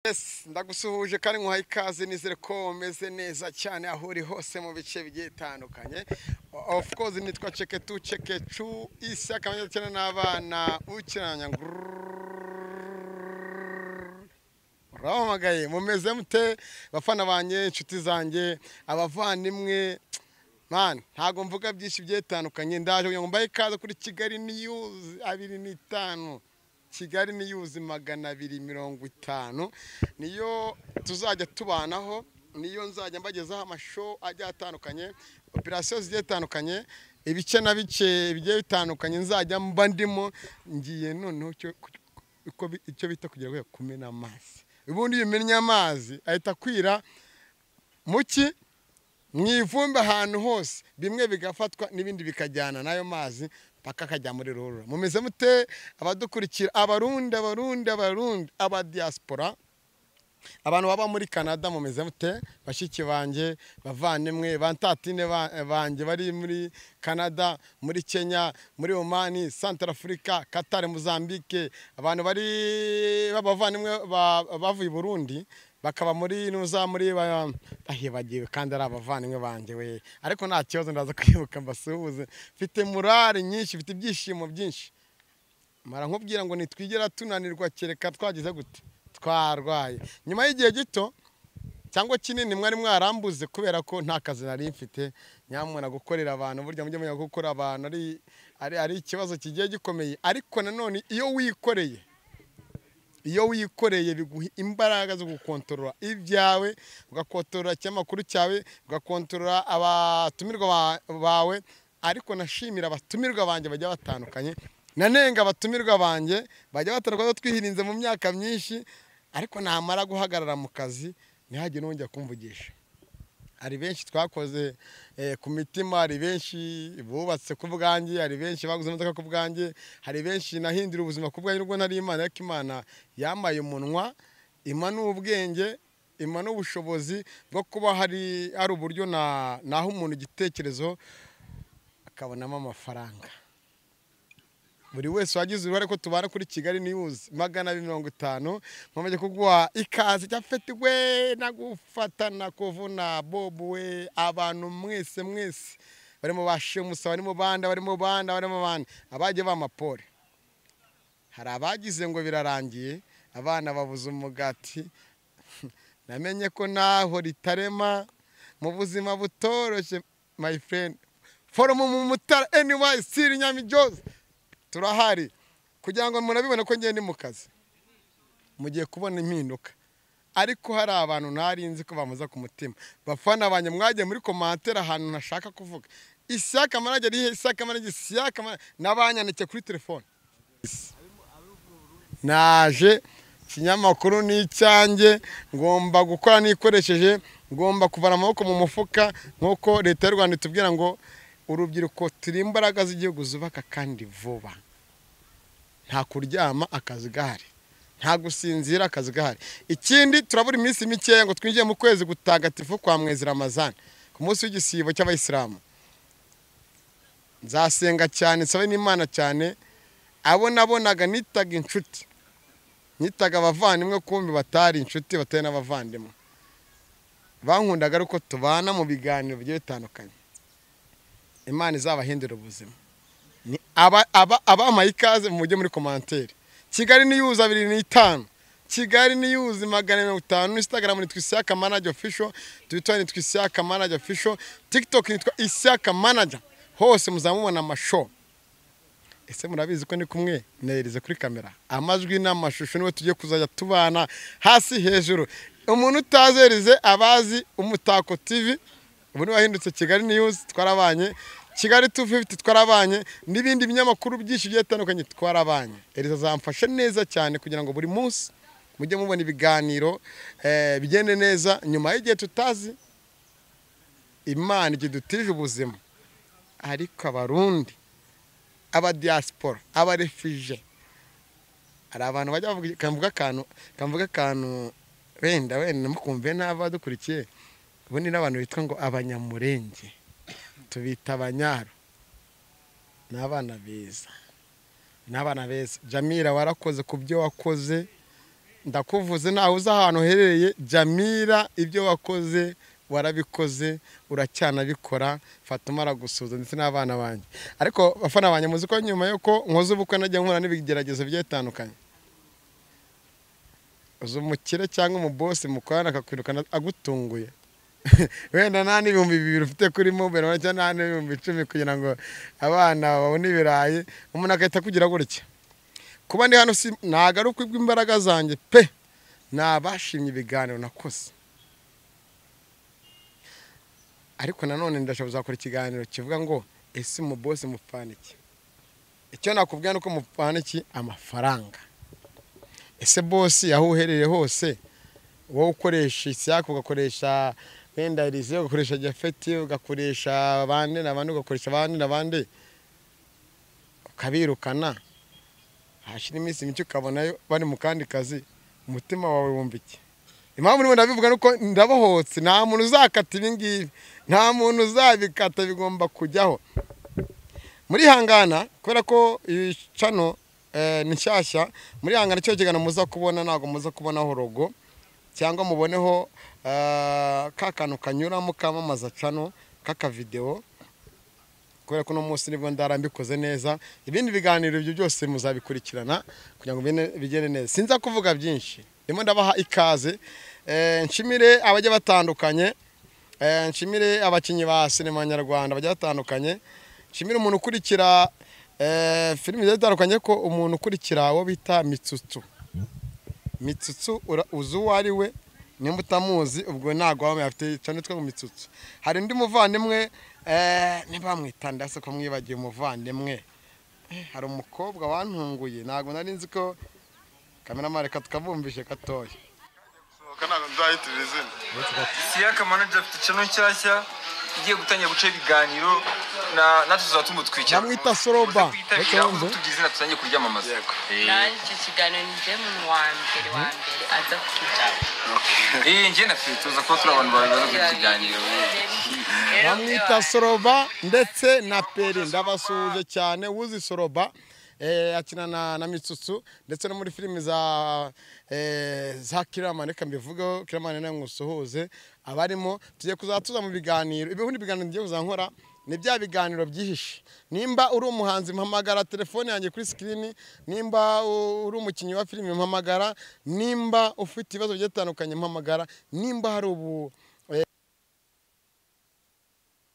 Yes, ndagusuhuje kandi nkuhaye ikaze nizere ko umeze neza cyane aho uri hose mu bice bigiye bitandukanye. Of course nitwa cheke chu ISIAC kamenya cyane n'abana ukiranya. Rahamagaye mumeze mute bafana banye inshuti zanjye abavandimwe man ntago mvuga byinshi byetandukanye ndaje kugira ngo mbaye ikaze kuri Kigali News 25 Kigali News 250 niyo tuzajya tubanaho niyo nzajya mbagezaho amashow ajya atandukanye operations zigiye zitandukanye ibice na bice bigiye bitandukanye nzajya mba ndimo ngiye noneho icyo bita kugira kumena amazi ubundi yimenya amazi ahita kwira muki mwivumba ahantu hose bimwe bigafatwa n'ibindi bikajyana nayo mazi paka kajya muri rurura mumeze mute abadukurikira abarundi aba diaspora abantu baba muri Canada mumeze mute bashiki banje bavandimwe bantatine banje bari muri Canada muri Kenya muri Oman Central Africa Qatar Mozambique abantu bari babavandimwe bavuye Burundi bakaba muri nuza muri bahibagiwe kandi ari abavandimwe banje we ariko nta kibazo ndaza kwibuka mbasuhuze mfite morale nyinshi mfite ibyishimo byinshi mara nkubwira ngo nitwigera tunanirwa kereka twagize gute twarwaye nyuma y'igihe gito cyangwa kinini mwari mwarambuze kubera ko nta kazi nari mfite nyamuna gukorera abantu burya mujye munya gukora abantu ari ikibazo kigiye gikomeye ariko nanone iyo wikoreye biguha imbaraga zo gukontorora ibyawe ugakontorora cyamakuru cyawe ugakontorora abatumirwa bawe ariko nashimira abatumirwa banje bajya batandukanye nanenga abatumirwa banje bajya batandukanye twihirinze mu myaka myinshi ariko namara guhagarara mu kazi ntihage nongera kumvugisha ari benshi twakoze ku mitima ari benshi bubatse ku bwanjye ari benshi baguze imodoka ku bwanjye hari benshi nahindira ubuzima ku bwanjye nubwo nari Imana ariko Imana yamaye umunwa imana ubwenge imana ubushobozi bwo kuba hari uburyo naho umuntu igitekerezo akabonamo amafaranga buri wese wagize uruhare ko tubana kuri Kigali News 250 nkomeje kuguha ikaze cyafete we nagufatana kuvuna bobo we abantu mwese barimo bashe musaba barimo banda abaje bamapore hari abagize ngo birarangiye abana babuze umugati namenye ko naho ritarema mu buzima butoroshye my friend forum mu mutara anyway siri nyami Jose turahari kugira ngo murabibona ko ngende mu kazi mugiye kubona impinduka ariko hari abantu narinzi ko bamuza ku mutima bafana banye mwagiye muri commentaire ahantu nashaka kuvuga ISIAC manager ISIAC manager ISIAC nabanyanike kuri telefone naje kinyamakuru n'icyange ngomba gukora nikoresheje ngomba kuvana amaboko mu mufuka nkuko leta y'u Rwanda itubwira ngo urubyiruko turi imbaraga z'igihugu zubaka kandi vuba nta kuryama akazi gahari nta gusinzira akazi gahari ikindi turabura iminsi mike ngo twinjiye mu kwezi gutagatifu kwa mwezi Ramazan ku munsi w'igisibo cy'abayisilamu nzasenga cyane sabe n'Imana cyane abo nabonaga nitaga inshuti nitaga abavandimwe kumbi batari inshuti batari n'abavandimwe bankundaga ariko tubana mu biganiro bigiye bitandukanye Imana izabahindura ubuzima ni abamaye ikaze mujye muri commentaire Kigali News 25 Kigali News 250 Instagram nitwa ISIAC manager official Twitter nitwa ISIAC manager official TikTok nitwa ISIAC manager hose muzamubona amashow ese murabizi ko ni kumwe nerize kuri kamera amajwi n'amashusho niwe tugiye kuzajya tubana hasi hejuru umuntu utazerize abazi umutako TV ubundi wahindutse Kigali News twarabanye Kigali 250 twarabanye n'ibindi binyamakuru byinshi byetandukanye twarabanye eriza zamfashe neza cyane kugira ngo buri munsi mujye mubona ibiganiro bigende neza nyuma y'igihe tutazi Imana igidutije ubuzima ariko abarundi aba diaspora aba refugee ari abantu bajya kamvuga kantu wenda mukumve n'abadukurikiye ubundi n'abantu bitwa ngo abanyamurenge tubita abanyaro n'abana beza Jamila warakoze ku byo wakoze ndakuvuze ntawe uzi ahantu uherereye. Jamila, ibyo wakoze warabikoze, uracyanabikora. Fatuma aragusuza ndetse n'abana banjye. Ariko bafana banjye muzi ko nyuma yuko nkoze ubukwe najya nkora n'ibigeragezo bigiye bitandukanye. Uzi umukire cyangwa umubosi mukorana akakwirukana agutunguye. Wenda nta n'ibihumbi 2 ufite kuri mobile cyangwa nta n'ibihumbi 10 kugira ngo abana babone ibirayi, umuntu agahita kugira gutya. Kuba ndi hano si nagaruka imbaraga zanjye pe, nabashimye ibiganiro nakoze. Ariko nanone ndashobora kuzakora ikiganiro kivuga ngo ese mu boss mupfana iki. Icyo nakubwira nuko mupfana iki amafaranga. Ese boss yaho uherereye hose wowe ukoresha ISIAC, ugakoresha NDABIVUGA, ugakoresha Jafeti, ugakoresha abandi n'abandi, ugakoresha abandi n'abandi, ukabirukana hashira iminsi mike ukabona bari mu kandi kazi, umutima wawe wumva iki? Impamvu nibo ndabivuga nuko ndabohotse, nta muntu uzakata ibingibi, nta muntu uzabikata, bigomba kujyaho. Muri hangana kubera ko icano ni nshyashya, muri hangana cyo kigana muza kubona, ntago muza kubonaho logo cyangwa muboneho kakanu kanyuramo kamamaza cano kaka video, kubera ko no munsi nibwo ndarambikoze neza. Ibindi biganiro ibyo byose muzabikurikirana kugira ngo bigende neza. Sinza kuvuga byinshi, ndimo ndabaha ikaze. Nshimire abajya batandukanye, nshimire abakinyi ba sinema nyarwanda bajya batandukanye, nshimire umuntu ukurikira filime zitandukanye, ko umuntu ukurikira wo bita Mitsutsu uzi uwo ari we, nimba utamuzi ubwo ntago waba afite cyane twa Mitsutsu. Hari undi muvandimwe niba mwitanda se ko mwibagiye umuvandimwe, hari umukobwa wantunguye, ntago nari nzi ko cameraman reka tukavumbishe katoya kana nzahitira izina. ISIAC manager afite channel nshyashya igiye gutangira guca ibiganiro natwe tuzatuma twikira. Namwita Soroba. Tugizina tusangiye kuryamamaza. Nanjye kiganiro nje mu wa mbere aza kujya. Nje tuza ko turi abantu bari bari kuganira. Namwita Soroba ndetse na Peri, ndabasuje cyane. Uzi Soroba akina na Mitsutsu ndetse no muri filime za Kiramane, kambivuga Kiramane na ngusuhuze abarimo. Tugiye kuzatuza mu biganiro, ibihundi biganiro ngiye kuzankora ni bya biganiro byihishe. Nimba uri umuhanzi mpamagara, telefone yanjye kuri screen. Nimba uri umukinnyi wa filime mpamagara. Nimba ufite ibibazo bitandukanye mpamagara. Nimba hari